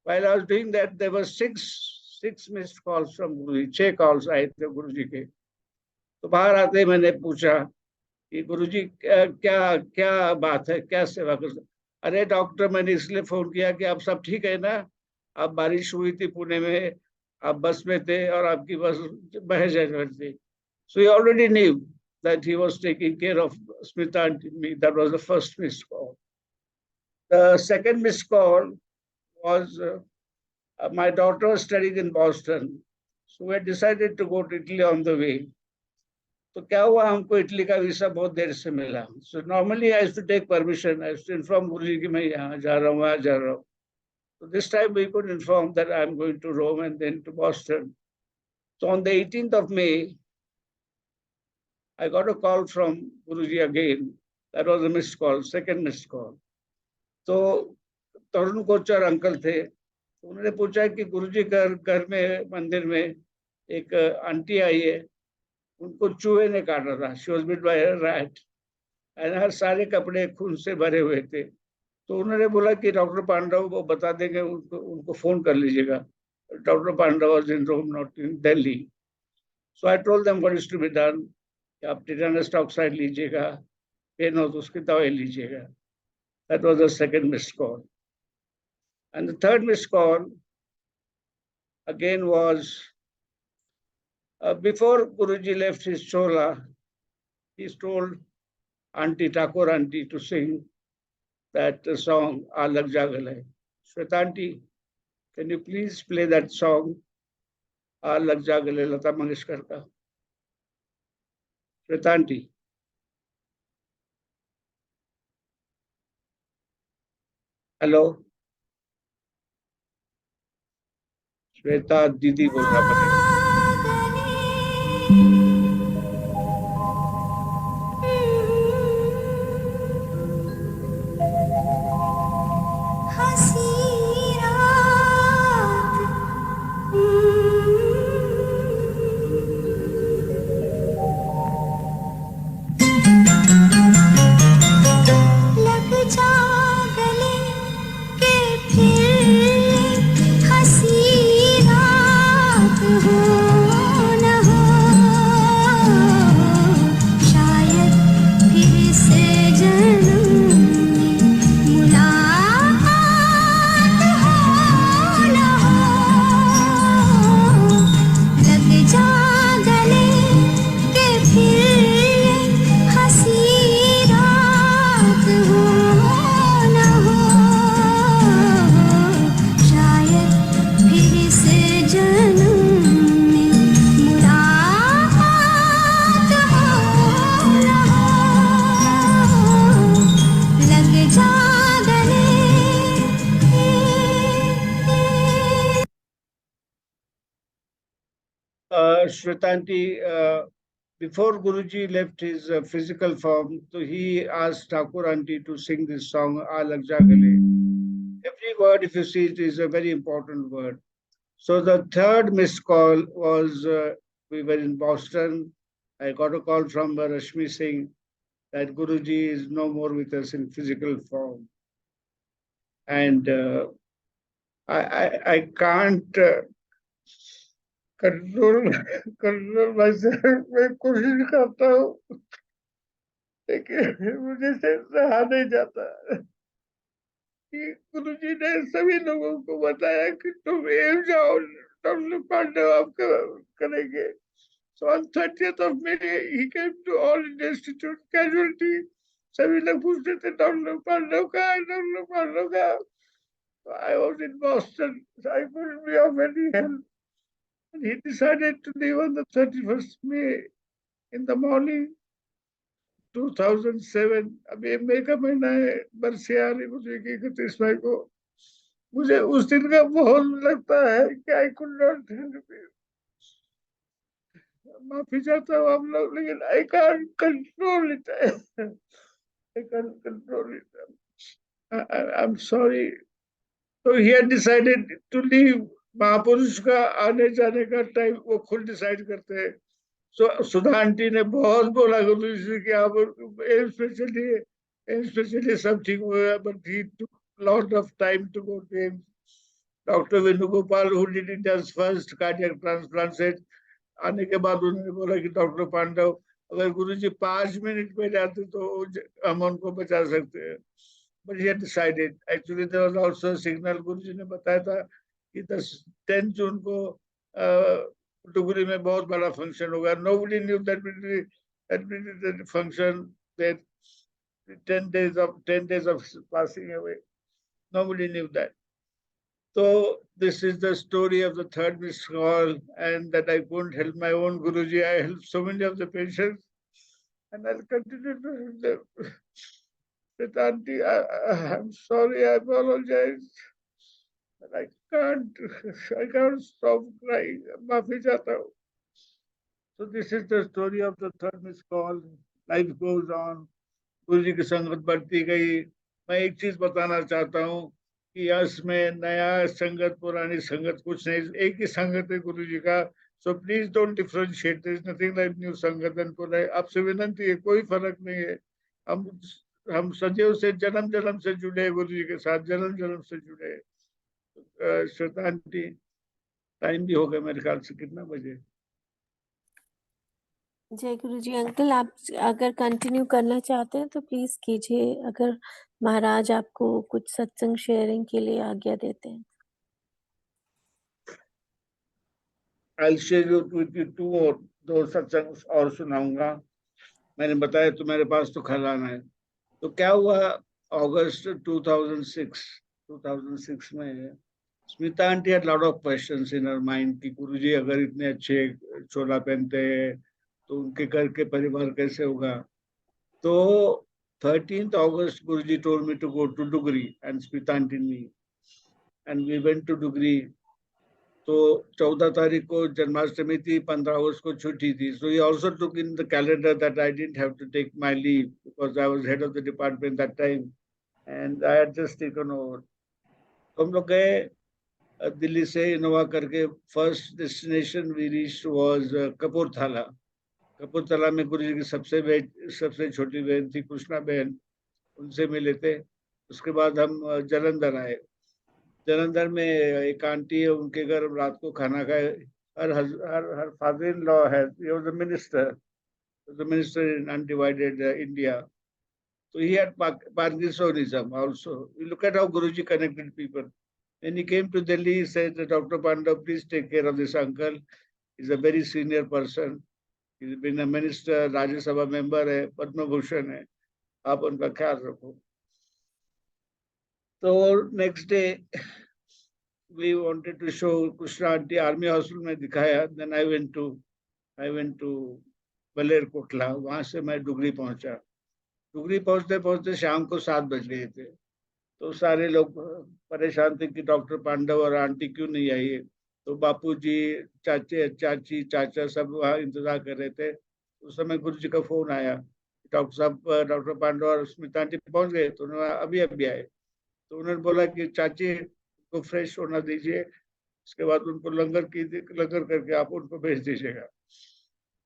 While I was doing that, there were 6 missed calls from Guruji. 6 calls आए थे गुरुजी के। तो बाहर आते ही मैंने पूछा कि गुरुजी क्या क्या बात है, क्या सेवा कर। अरे डॉक्टर, मैंने इसलिए फोन किया कि आप सब ठीक है ना? आप बारिश हुई थी पुणे में, आप बस में थे और आपकी बस बह जा रही थी। So he already knew that he was taking care of Smita and me. That was the first missed call. The second missed call was my daughter was studying in Boston. So we had decided to go to Italy on the way. तो क्या हुआ, हमको Italy का visa बहुत देर से मिला। So normally I used to take permission. I used to inform गुरुजी कि मैं यहाँ जा रहा हूँ, वहाँ जा रहा हूँ। So this time we could inform that I'm going to Rome and then to Boston. So on the 18th of May, I got a call from Guruji again. That was a missed call, second missed call. तो तरुण Kochhar uncle थे, उन्होंने पूछा कि गुरुजी घर में, मंदिर में एक आंटी आई है, उनको चूहे ने काटा था। She was bit by a rat and हर सारे कपड़े खून से भरे हुए थे। तो उन्होंने बोला कि डॉक्टर पांडव वो बता देंगे, उनको फोन कर लीजिएगा। Doctor Pandav was in Rome, not in Delhi. So I told them what is to be done. आप टिटानस टॉक्साइड लीजिएगा, पेन हो तो उसकी दवाई लीजिएगा। That was the second missed call. And the third missed call again was before Guruji left his chola, he told Auntie Thakur auntie to sing that song Aa Lag Ja Gale. Shweta auntie, can you please play that song Aa Lag Ja Gale, Lata Mangeshkar ka? Shweta aunty, hello, Shweta दीदी बोलना पड़ेगा। Shweta aunty, before Guruji left his physical form, so he asked Thakur aunty to sing this song, Aa Lag Ja Gale. Every word, if you see it, is a very important word. So the third missed call was, we were in Boston. I got a call from Rashmi Singh that Guruji is no more with us in physical form. And I can't control myself. मैं कोशिश करता हूँ लेकिन मुझे से रहा नहीं जाता कि गुरुजी ने सभी लोगों को बताया कि तुम एम जाओ, डॉक्टर पांडे आपका करेंगे. So on 30th of May he came to All India Institute casualty. सभी लोग पूछते थे डॉक्टर पांडे का, डॉक्टर पांडे का. I was in Boston, so I couldn't be of any help. And he decided to leave on the 31st May in the morning 2007. अभी मई का महीना है, बरसे आ रही मुझे 31 मई को. मुझे उस दिन का बहुत लगता है कि I could not help it. माफी चाहता हूँ आप लोग, लेकिन I can't control it. I can't control it. I'm sorry. So he had decided to leave. महापुरुष का आने जाने का टाइम वो खुद डिसाइड करते हैं. सो सुधा आंटी ने बहुत बोला गुरु जी कि आप एम्स पे चलिए, एम्स पे चलिए, सब ठीक हो गया. But he took lot of time to go to AIIMS. Doctor Venugopal who did India's first cardiac transplant आने के बाद उन्होंने बोला कि डॉक्टर पांडव अगर गुरुजी 5 मिनट में जाते तो हम उनको बचा सकते हैं. But he had decided. Actually, there was also a signal. गुरुजी ने बताया था कि 10 जून को डुगरी में बहुत बड़ा फंक्शन होगा. Nobody knew that the function, that 10 days of passing away. Nobody knew that. So this is the story of the third missed call, and that I couldn't help my own Guruji. I helped so many of the patients, and I'll continue to help them. But auntie, I'm sorry, I apologize. But I can't stop crying. माफी चाहता हूँ. So this is the story of the third missed call. Life goes on. गुरुजी की संगत बढ़ती गई. मैं एक चीज बताना चाहता हूँ कि इसमें नया संगत पुरानी संगत कुछ नहीं, एक ही संगत है गुरुजी का. So please don't differentiate. There is nothing like new संगत and पुरानी. आपसे विनंती है, कोई फर्क नहीं है. हम सदैव से जन्म जन्म से जुड़े गुरुजी के साथ, जन्म जन्म से जुड़े. श्वेता आंटी, टाइम भी हो गया मेरे ख्याल से. कितना बजे? जय गुरु जी. अंकल, आप अगर कंटिन्यू करना चाहते हैं तो प्लीज कीजिए, अगर महाराज आपको कुछ सत्संग शेयरिंग के लिए आज्ञा देते हैं. I'll share with you two more. 2 सत्संग और सुनाऊंगा. मैंने बताया तो मेरे पास तो खजाना है. तो क्या हुआ, अगस्त 2006 में Smita aunty had lot of questions in her mind कि गुरुजी अगर इतने अच्छे चोला पहनते हैं तो उनके घर के परिवार कैसे होगा। तो 13th August Guruji told me to go to Dugri and Smita and me, and we went to Dugri. तो 14 तारीख को जन्माष्टमी थी, 15 अगस्त को छुट्टी थी. So he also took in the calendar that I didn't have to take my leave because I was head of the department that time and I had just taken over. हम लोग गए दिल्ली से इनोवा करके. First destination we reached was Kapurthala. Kapurthala में गुरु जी की सबसे छोटी बहन थी कृष्णा बहन, उनसे मिले थे. उसके बाद हम जालंधर आए. जालंधर में एक आंटी है, उनके घर रात को खाना खाए. हर फादर इन लॉ है, the minister in undivided India. So he had Parkinsonism also. You look at how Guruji connected people. When he came to Delhi, he said, Dr. Panda, please take care of this uncle. He's a very senior person. He's been a minister, Rajya Sabha member है, Padma Bhushan है. आप उनका ख्याल रखो. So next day, we wanted to show Krishna Aunty Army Hospital में दिखाया. Then I went to Malerkotla. वहाँ से मैं डुगरी पहुँचा. डुगरी पहुँचते पहुँचते शाम को 7 बज गए थे. तो सारे लोग परेशान थे कि डॉक्टर पांडव और आंटी क्यों नहीं आई है. तो बापूजी, चाची, चाचा सब वहाँ इंतजार कर रहे थे. उस समय गुरु जी का फोन आया, डॉक्टर पांडव और स्मिता आंटी पहुंच गए. तो उन्होंने अभी आए. तो उन्होंने बोला कि चाची को फ्रेश होना दीजिए, इसके बाद उनको लंगर करके आप उनको भेज दीजिएगा.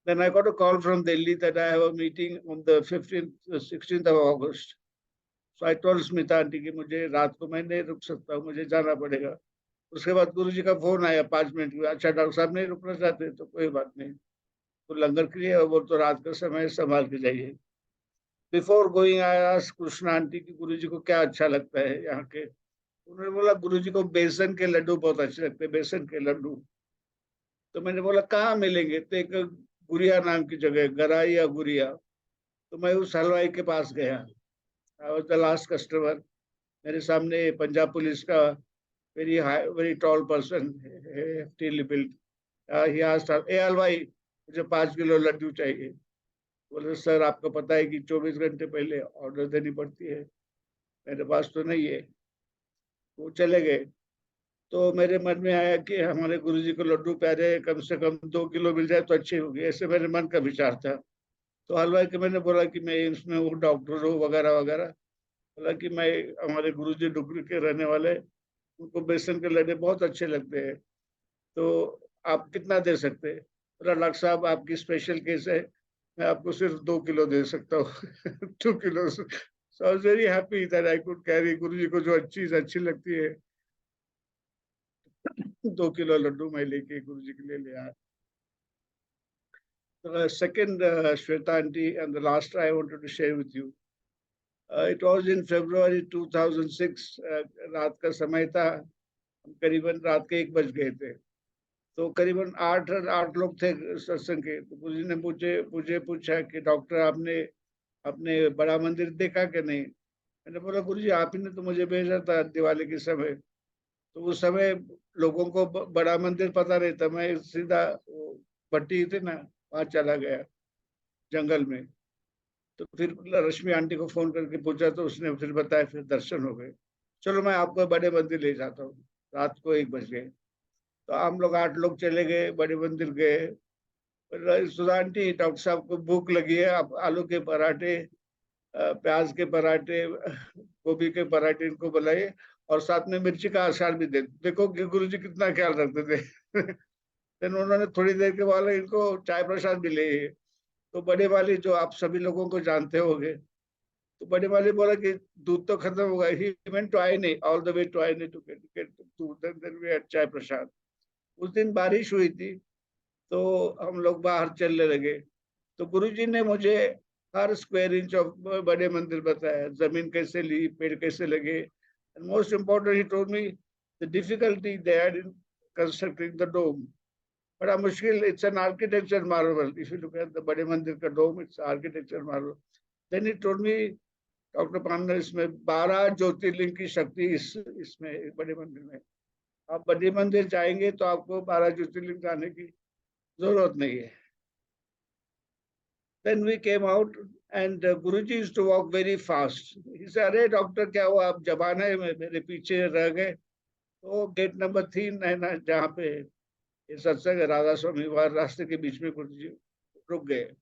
Then I got a call from Delhi that I have a meeting on the 16th of August. So I told Smita aunty कि मुझे रात को मैं नहीं रुक सकता, मुझे जाना पड़ेगा. उसके बाद गुरुजी का फोन आया 5 मिनट में, अच्छा डॉक्टर साहब नहीं रुकना चाहते तो कोई बात नहीं, तो लंगर के लिए वो तो रात का समय संभाल के जाइए. Before going I asked Krishna aunty कि गुरुजी को क्या अच्छा लगता है यहाँ के. उन्होंने बोला गुरुजी को बेसन के लड्डू बहुत अच्छे लगते हैं, बेसन के लड्डू. तो मैंने बोला कहाँ मिलेंगे. तो एक गुड़िया नाम की जगह, गराई या गुड़िया. तो मैं उस हलवाई के पास गया. I was the last customer. मेरे सामने पंजाब पुलिस का very tall person, heftily built. He asked, "ए हलवाई, मुझे 5 किलो लड्डू चाहिए." बोले सर आपको पता है कि 24 घंटे पहले ऑर्डर देनी पड़ती है, मेरे पास तो नहीं है. वो चले गए. तो मेरे मन में आया कि हमारे गुरुजी को लड्डू प्यारे, कम से कम 2 किलो मिल जाए तो अच्छी होगी, ऐसे मेरे मन का विचार था. तो हलवाई के मैंने बोला कि मैं एम्स में वो डॉक्टर हूँ वगैरह वगैरह. बोला कि मैं हमारे गुरुजी डुगरी के रहने वाले, उनको बेसन के लड्डू बहुत अच्छे लगते हैं, तो आप कितना दे सकते हैं. बोला डॉक्टर साहब आपकी स्पेशल केस है, मैं आपको सिर्फ 2 किलो दे सकता हूँ. 2 kilo. So I was very happy that I could carry. गुरुजी को जो चीज अच्छी लगती है, 2 किलो लड्डू मैं लेके गुरुजी के लिए ले आया. The second Shweta aunty and the last I wanted to share with you. It was in February 2006. रात का समय था, करीबन रात के 1 बज गए थे. तो करीबन 8 लोग थे सत्संग के. तो गुरुजी ने मुझे पूछा कि डॉक्टर आपने बड़ा मंदिर देखा कि नहीं. मैंने बोला गुरुजी आप ही ने तो मुझे भेजा था दिवाली के समय. तो उस समय लोगों को बड़ा मंदिर पता नहीं था. मैं सीधा भट्टी थी ना, वहाँ चला गया जंगल में. तो फिर रश्मि आंटी को फोन करके पूछा तो उसने फिर बताया, फिर दर्शन हो गए. चलो मैं आपको बड़े मंदिर ले जाता हूँ. रात को 1 बज गए. तो हम लोग 8 लोग चले गए, बड़े मंदिर गए. सुधा आंटी डॉक्टर साहब को भूख लगी है, आप आलू के पराठे, प्याज के पराठे, गोभी के पराठे इनको बुलाइए और साथ में मिर्ची का अचार भी दे. देखो कि गुरुजी कितना ख्याल रखते थे. फिर उन्होंने थोड़ी देर के बाद इनको चाय प्रसाद भी ले. तो बड़े वाली जो आप सभी लोगों को जानते होंगे, तो बड़े वाली बोला कि दूध तो खत्म होगा. ही वेंट टू आईने, ऑल द वे टू आईने टू गेट दूध, देन वी हैड चाय प्रसाद. उस दिन बारिश हुई थी, तो हम लोग बाहर चलने लगे. तो गुरुजी ने मुझे हर स्क्वायर इंच ऑफ बड़े मंदिर बताया, जमीन कैसे ली, पेड़ कैसे लगे. And most important he told me the difficulty they had in constructing the dome. बड़ा मुश्किल. It's an architecture marvel. If you look at the बड़े मंदिर का dome, it's architecture marvel. Then he told me doctor Pandey इसमें 12 ज्योतिर्लिंग की शक्ति इसमें बड़े मंदिर में. आप बड़े मंदिर जाएंगे तो आपको 12 ज्योतिर्लिंग जाने की जरूरत नहीं है. Then we came out and Guruji used to walk very fast. He said, "अरे डॉक्टर क्या हुआ, आप जमाने में मेरे पीछे रह गए?" तो गेट नंबर 3 है ना, जहाँ पे ये सत्संग राधा स्वामी, वहां रास्ते के बीच में गुरुजी रुक गए।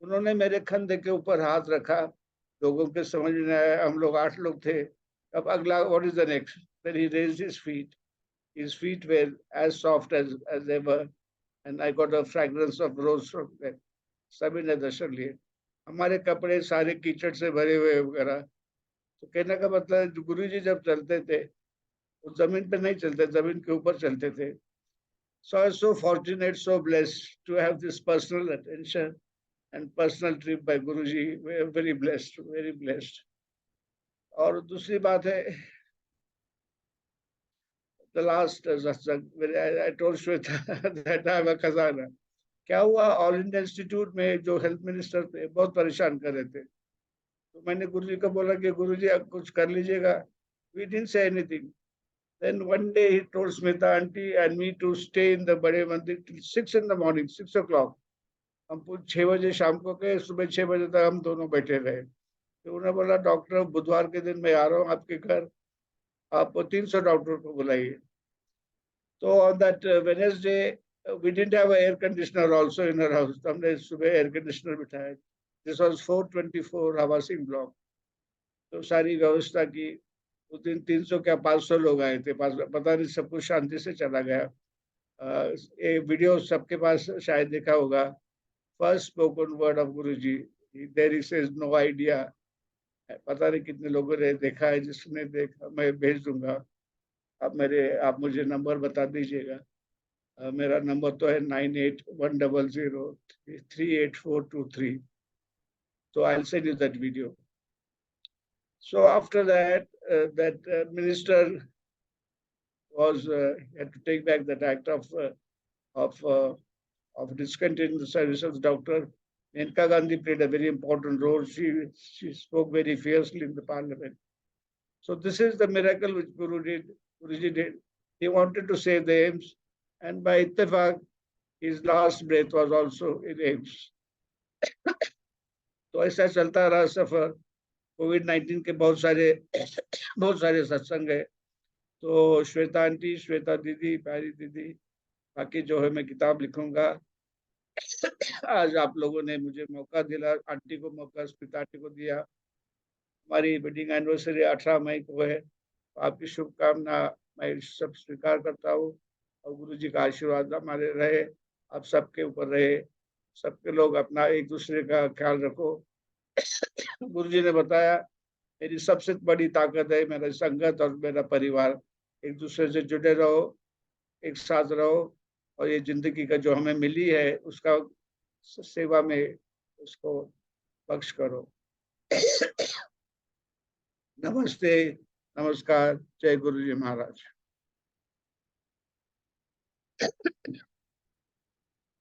उन्होंने मेरे कंधे के ऊपर हाथ रखा। लोगों के समझ में आया, हम लोग 8 लोग थे। अब अगला, what is the next? Then he raised his feet. His feet were as soft as ever, and I got a fragrance of rose from them. सभी ने दर्शन लिए। हमारे कपड़े सारे कीचड़ से भरे हुए वगैरह। तो कहने का मतलब, गुरु जी जब चलते थे वो जमीन पे नहीं चलते, जमीन के ऊपर चलते थे। So I was so fortunate, so blessed to have this personal attention and personal trip by Guruji. We are very blessed, very blessed. और दूसरी बात है, the last satsang, I told Shweta that I have a khazana. क्या हुआ, all India institute में जो health minister थे बहुत परेशान कर रहे थे। तो मैंने गुरुजी को बोला कि गुरुजी आप कुछ कर लीजिएगा। We didn't say anything. Then one day he told Smita aunty and me to stay in the बड़े मंदिर till 6 in the morning, 6 o'clock. हम 6 बजे शाम को गए, सुबह 6 बजे तक हम दोनों बैठे रहे। तो उन्होंने बोला, डॉक्टर बुधवार के दिन मैं आ रहा हूँ आपके घर, आप 300 डॉक्टर को बुलाइए। तो on that Wednesday we didn't have an air conditioner also in our house. हमने सुबह एयर कंडीशनर बिठाया। This was 424 Havasing block. तो सारी व्यवस्था की। उस दिन 300 क्या 500 लोग आए थे, पता नहीं, सब कुछ शांति से चला गया। ये वीडियो सबके पास शायद देखा होगा। फर्स्ट स्पोकन वर्ड ऑफ गुरुजी, there he says no idea. पता नहीं कितने लोगों ने देखा है, जिसने देखा मैं भेज दूंगा। आप मुझे नंबर बता दीजिएगा। मेरा नंबर तो है 9810038423। So I'll send you that video. So after that, that minister was had to take back that act of discontinuing the service of the doctor. Menka Gandhi played a very important role. She spoke very fiercely in the parliament. So this is the miracle which Guruji did. He wanted to save the AIIMS, and by ittifaq, his last breath was also in AIIMS. तो ऐसा चलता रहा सफर। कोविड-19 के बहुत सारे सत्संग है। तो श्वेता आंटी, श्वेता दीदी, प्यारी दीदी, बाकी जो है मैं किताब लिखूंगा। आज आप लोगों ने मुझे मौका दिया, आंटी को मौका, स्मिता आंटी को दिया। हमारी वेडिंग एनिवर्सरी 18 मई को है। आपकी शुभकामना मैं सब स्वीकार करता हूँ, और गुरुजी का आशीर्वाद हमारे रहे, आप सबके ऊपर रहे। सबके लोग अपना एक दूसरे का ख्याल रखो। गुरुजी ने बताया, मेरी सबसे बड़ी ताकत है मेरा संगत और मेरा परिवार। एक दूसरे से जुड़े रहो, एक साथ रहो, और ये जिंदगी का जो हमें मिली है उसका सेवा में उसको बख्श करो। नमस्ते, नमस्कार, जय गुरु जी महाराज।